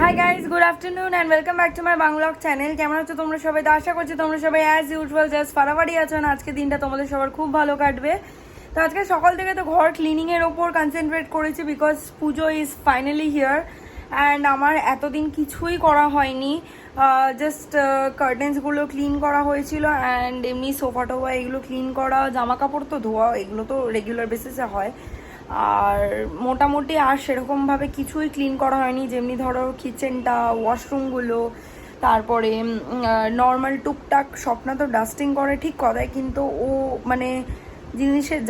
High guys, good afternoon and welcome back to my বাংলগ channel. কেমন আছো তোমরা সবাই? তো আশা করছি তোমরা সবাই অ্যাজ ইউজুয়াল জাস্ট ফাটাফাটি আছো। না আজকে দিনটা তোমাদের সবার খুব ভালো কাটবে। তো আজকে সকাল থেকে তো ঘর ক্লিনিংয়ের ওপর কনসেন্ট্রেট করেছি because Puja is finally here and আমার এতদিন কিছুই করা হয়নি। জাস্ট কার্টেন্সগুলো ক্লিন করা হয়েছিল অ্যান্ড এমনি সোফা টোফা এগুলো ক্লিন করা, জামা কাপড় তো ধোয়া, এগুলো তো রেগুলার বেসিসে হয়। আর মোটামুটি আর সেরকমভাবে কিছুই ক্লিন করা হয়নি, যেমনি ধরো কিচেনটা, ওয়াশরুমগুলো, তারপরে নর্মাল টুকটাক স্বপ্না তো ডাস্টিং করে ঠিক কথায়, কিন্তু ও মানে জিনিসের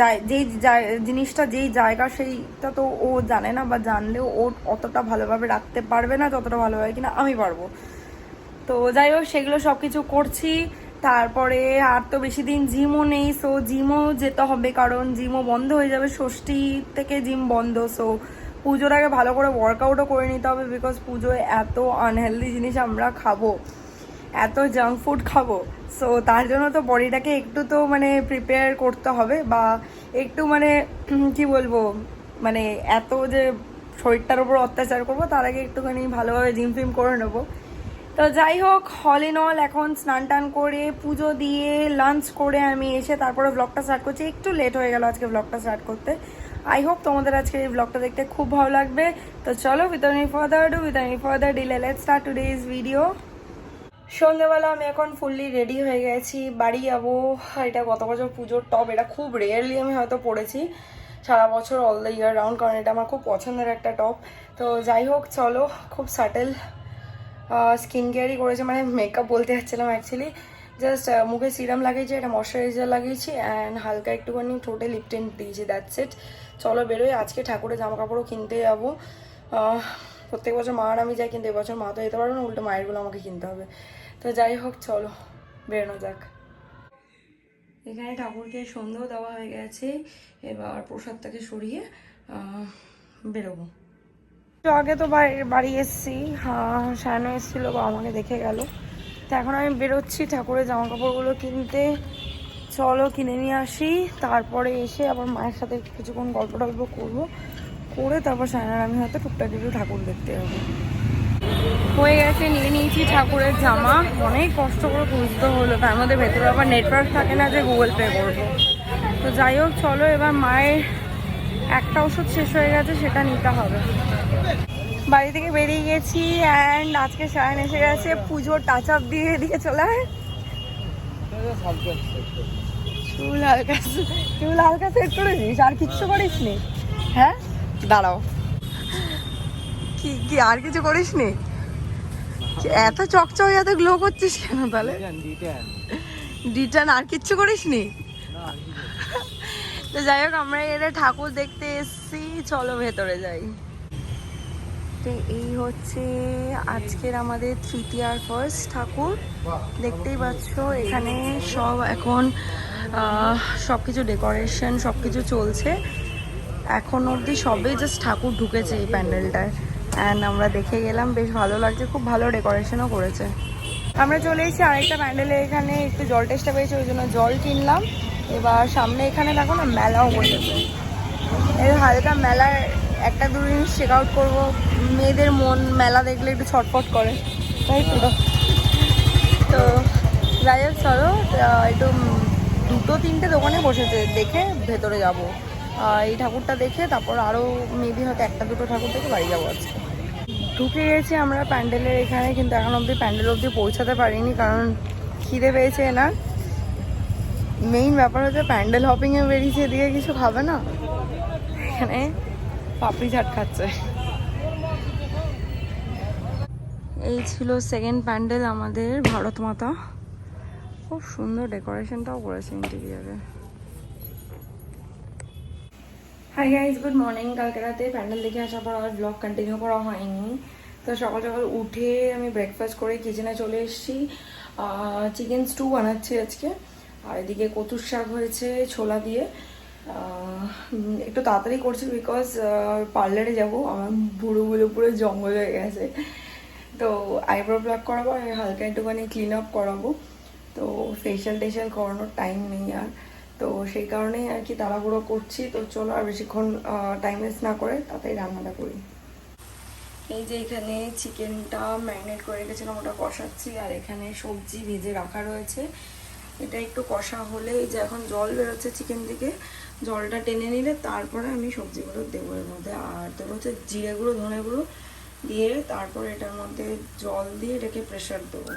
জিনিসটা যেই জায়গা সেইটা তো ও জানে না, বা জানলেও ও অতটা ভালোভাবে রাখতে পারবে না যতটা ভালোভাবে কিনা আমি পারবো। তো যাই হোক সেগুলো সব কিছু করছি। তারপরে আর তো বেশি দিন জিমও নেই, সো জিমও যেতে হবে কারণ জিমও বন্ধ হয়ে যাবে, ষষ্ঠী থেকে জিম বন্ধ। সো পুজোর আগে ভালো করে ওয়ার্কআউটও করে নিতে হবে বিকজ পুজোয় এত আনহেলদি জিনিস আমরা খাবো, এত জাঙ্ক ফুড খাবো। সো তার জন্য তো বডিটাকে একটু তো মানে প্রিপেয়ার করতে হবে, বা একটু মানে কি বলবো, মানে এত যে শরীরটার উপর অত্যাচার করবো তার আগে একটুখানি ভালোভাবে জিম ফিম করে নেবো। তো যাই হোক, হল ইন অল এখন স্নান টান করে পুজো দিয়ে লাঞ্চ করে আমি এসে তারপরে ব্লগটা স্টার্ট করছি। একটু লেট হয়ে গেল আজকে ব্লগটা স্টার্ট করতে। আই হোপ তোমাদের আজকে এই ব্লগটা দেখতে খুব ভালো লাগবে। তো চলো, without any further delay let's start today's video. সন্ধ্যেবেলা আমি এখন ফুললি রেডি হয়ে গেছি, বাড়ি যাবো। এটা গত বছর পুজোর টপ, এটা খুব রেয়ারলি আমি হয়তো পরেছি সারা বছর, অল দ্য ইয়ার রাউন্ড, কারণ এটা আমার খুব পছন্দের একটা টপ। তো যাই হোক চলো, খুব সাটেল স্কিন কেয়ারই করেছে, মানে মেকআপ বলতে যাচ্ছিলাম অ্যাকচুয়ালি। জাস্ট মুখে সিরাম লাগিয়েছি, একটা ময়শ্চারাইজার লাগিয়েছি অ্যান্ড হালকা একটুখানি ঠোঁটে লিপ টিন্ট দিয়েছি, দ্যাটস ইট। চলো বেরোই, আজকে ঠাকুরের জামা কাপড়ও কিনতে যাবো। প্রত্যেক বছর মা আর আমি যাই, কিন্তু এবছর মা তো যেতে পারবে না, উল্টো মায়েরগুলো আমাকে কিনতে হবে। তো যাই হোক চলো বেরোনো যাক। এখানে ঠাকুরকে সন্ধ্যেও দেওয়া হয়ে গেছে, এবার প্রসাদটাকে সরিয়ে বেরোবো। তো আগে তো বাড়ি এসছি, সায়নও এসেছিল, বা আমাকে দেখে গেল। তো এখন আমি বেরোচ্ছি ঠাকুরের জামা কাপড়গুলো কিনতে। চলো কিনে নিয়ে আসি, তারপরে এসে আবার মায়ের সাথে কিছুক্ষণ গল্প টল্প করবো, করে তারপর সায়নার আমি হয়তো টুকটাক একটু ঠাকুর দেখতে যাবো। হয়ে গেছে, নিয়ে নিয়েছি ঠাকুরের জামা। অনেক কষ্ট করে খুঁজতে হলো, তার মধ্যে ভেতরে আবার নেটওয়ার্ক থাকে না যে গুগল পে করবো। তো যাই হোক চলো, এবার মায়ের একটা ওষুধ শেষ হয়ে গেছে, সেটা নিতে হবে। বাড়ি থেকে বেরিয়ে গেছি অ্যান্ড আজকে সায়ন এসে গেছে, পুজোর টাচ আপ দিয়ে এদিকে চলে আয়। চুল হালকা সেট করেছিস, আর কিচ্ছু করিস নি? হ্যাঁ দাঁড়াও, কি আর কিছু করিস নি? এত চকচক এত গ্লো করছিস কেন তাহলে? ডিটান, আর কিচ্ছু করিস নি? তো যাই হোক, আমরা এরা ঠাকুর দেখতে এসছি, চলো ভেতরে যাই। তো এই হচ্ছে আজকের আমাদের তৃতীয়ার ফার্স্ট ঠাকুর, দেখতেই পাচ্ছ। এখানে সব এখন সব কিছু ডেকোরেশন সব কিছু চলছে, এখন অবধি সবে জাস্ট ঠাকুর ঢুকেছে এই প্যান্ডেলটায় অ্যান্ড আমরা দেখে গেলাম, বেশ ভালো লাগছে, খুব ভালো ডেকোরেশনও করেছে। আমরা চলে এসেছি আরেকটা প্যান্ডেলে, এখানে একটু জল টেস্টটা পেয়েছি, ওই জন্য জল কিনলাম। এবার সামনে এখানে দেখো না মেলাও বসেছে, এই হালকা মেলার একটা দু জিনিস চেক আউট করবো। মেয়েদের মন মেলা দেখলে একটু ছটফট করে, তাই তো। তো যাই হোক চলো, একটু দুটো তিনটে দোকানে বসেছে, দেখে ভেতরে যাব। এই ঠাকুরটা দেখে তারপর আরও মেবি হয়তো একটা দুটো ঠাকুর দেখে বাড়ি যাবো আজকে। ঢুকে গেছি আমরা প্যান্ডেলের এখানে, কিন্তু এখন অবধি প্যান্ডেল অবধি পৌঁছাতে পারিনি কারণ খিদে পেয়েছে না। মেইন ব্যাপার হচ্ছে প্যান্ডেল হপিংয়ে বেরিয়েছে, এদিকে কিছু খাবে না, এখানে পাপড়ি চাট খাচ্ছে। এই ছিল সেকেন্ড প্যান্ডেল আমাদের, ভারত মাতা। খুব সুন্দর ডেকোরেশনটাও করেছে ইন্টেরিয়ারে। Hi guys, good morning. কালকে রাতে প্যান্ডেল দেখে আসার পর আর ব্লগ কন্টিনিউ করা হয়নি। তো সকাল সকাল উঠে আমি ব্রেকফাস্ট করে কিচেনে চলে এসেছি। চিকেন স্টু বানাচ্ছি আজকে, আর এদিকে কচুর শাক হয়েছে ছোলা দিয়ে। একটু তাড়াতাড়ি করছি বিকজ পার্লারে যাবো, আমার বুড়োগুলো পুরো জঙ্গল হয়ে গেছে। তো আইব্রো প্লাক করাবো আর হালকা একটুখানি ক্লিন আপ করাবো। তো ফেশিয়াল টেশিয়াল করানোর টাইম নেই আর, তো সেই কারণেই আর কি তাড়াহুড়ো করছি। তো চলো আর বেশিক্ষণ টাইম ওয়েস্ট না করে তাড়াতাড়ি রান্নাটা করি। এই যে এখানে চিকেনটা ম্যারিনেট করে রেখেছিলাম, ওটা কষাচ্ছি। আর এখানে সবজি ভেজে রাখা রয়েছে, এটা একটু কষা হলে এই যে এখন জল বেরোচ্ছে চিকেন থেকে, জলটা টেনে নিলে তারপরে আমি সবজিগুলো দেবো এর মধ্যে। আর দেবো হচ্ছে জিরে গুঁড়ো, ধনে গুঁড়ো দিয়ে তারপরে এটার মধ্যে জল দিয়ে এটাকে প্রেশার দেবো।